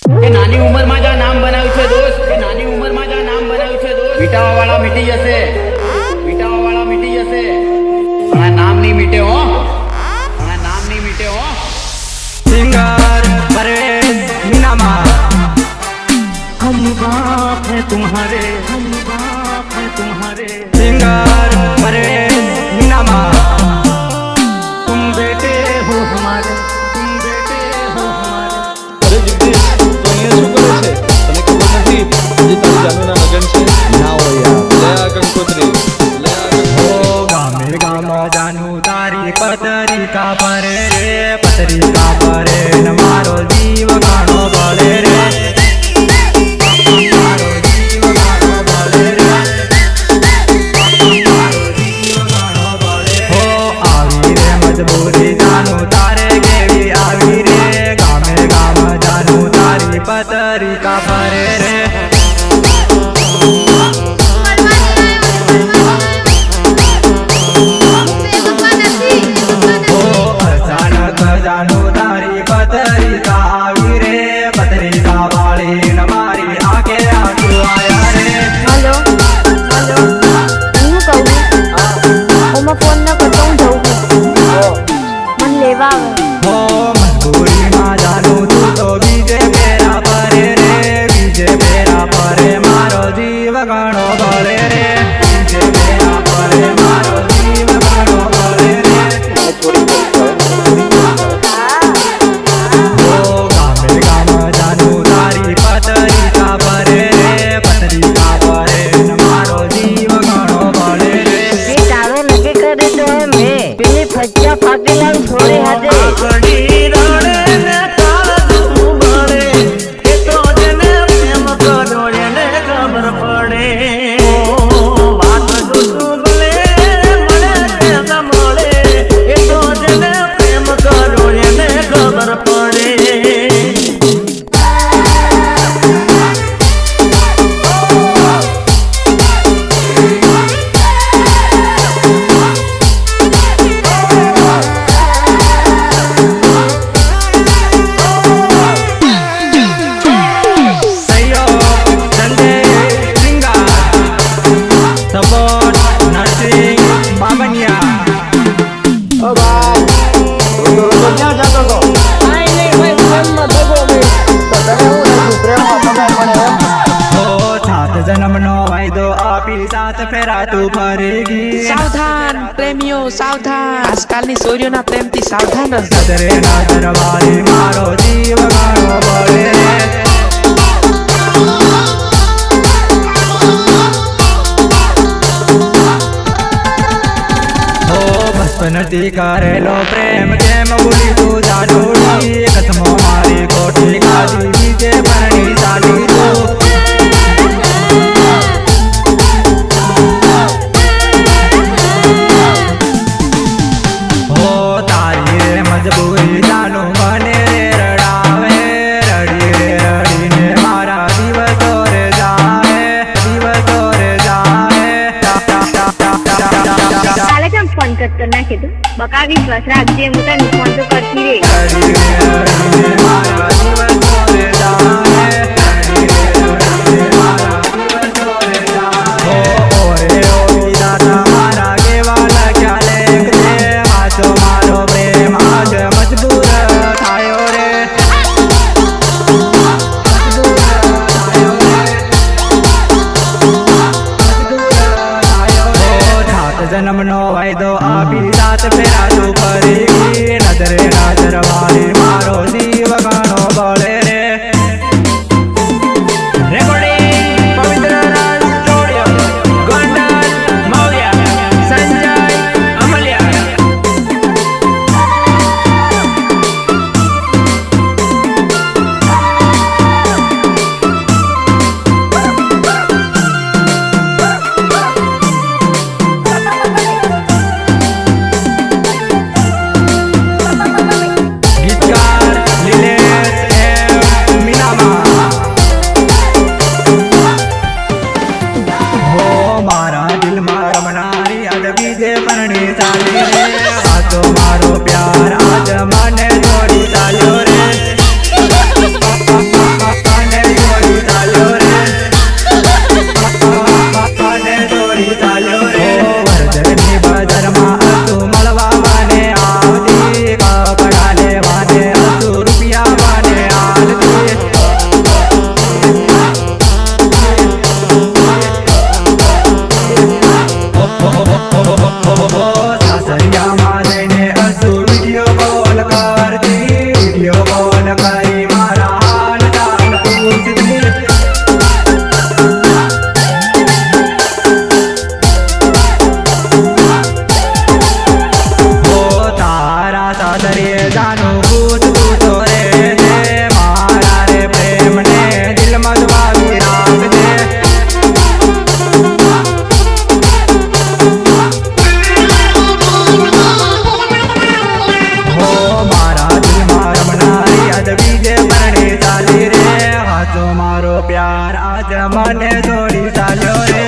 કે નાની ઉંમરમાં જ આ નામ બનાવ્યું છે દોસ્ત, કે નાની ઉંમરમાં જ આ નામ બનાવ્યું છે દોસ્ત. મીટાવા વાળા મીટી જશે, મીટાવા વાળા મીટી જશે, પણ આ નામ નહીં મીટે હો, પણ આ નામ નહીં મીટે હો. सिंगर परवेज मीनामा, हम बाप है तुम्हारे, हम बाप है तुम्हारे. सिंगर परवेज मीनामा, तुम बेटे हो हमारे, तुम बेटे हो हमारे. અરે જગદીશ, તો અહીંયા શું કરે છે? તને ખબર નથી આજે તારી જાનુના લગ્ન છે? ના હોય યાર. લે આ કંકોત્રી, લે આ કંકોત્રી. ओ गामे गाम जानू तारी पत्रिका परे रे, पत्रिका परे न मारो जीव गाणो बळे रे, मारो जीव गाणो बळे रे, मारो जीव गाणो बळे. हो आवी रे मजबूरी जानू तारे केवी आवी रे, गामे गाम जानू तारी पत्रिका परे रे. जानू तारी पत्रिका आवी रे, पत्रिका वाली न मारी आके आंसू आया रे. हेलो हेलो હું કહું ઓમાં ફોન ન કરતો હું જઉં મને લેવા આવે. हो मजबूरी मा जानू तू तो बीजे फेरा परे रे, बीजे फेरा परे मारो जीव गाणो बळे रे, बीजे फेरा परे मारो जीव गाणो बळे रे. हो गामे गाम जानू तारी पत्रिका परे रे, पत्रिका परे न मारो जीव गाणो बळे रे. જે તારો નક્કી કરે તો મેં પેલી ફજ્જા ફાકેલા છોડે હાથે जन्मनो वायदो आपी साथ फेरा तू फरेगी. સાવધાન પ્રેમીઓ સાવધાન, આજકાલની છોરીઓના પ્રેમથી સાવધાન જ. નજરે નજર વાળી મારો જીવ ગાણો બળે રે. હો બસ નથી કરેલો પ્રેમ કેમ ભૂલી તું જાડોડી, કસમો મારી ખોટી ખાધી બીજે પરણી ચાલી તું. मजबूरी जानू बने रे रड़ावे, रड़ी रे रड़ी ने मारा दिवस रे जाए, दिवस रे जाए. કાલે કેમ ફોન કરતો ના કીધું બકા વિશ્વાસ રાખજે હું તને ફોન તો કરતી રે. रड़ी रे रड़ी ने मारा दिवस रे जाए, रड़ी रे रड़ी ने मारा दिवस रे जाए. ओ रे ओ विधाता मारा केवाला क्या लेख दे, आजो मारो प्रेम आज मजबूर थायो रे, मजबूर थायो रे, मजबूर थायो रे. सात जन्म नो वायदो आपी साथ फेरा तू फरेगी, नजरे नजर वाली मारो जीव गाणो बळे रे. रेकॉर्डिंग पवित्र राज स्टुडियो, गोंडल मौर्या, संजय अमल्या. બીજે પરણી ચાલી રે હાચો મારો પ્યાર આજ મને છોડી ચાલ્યો રે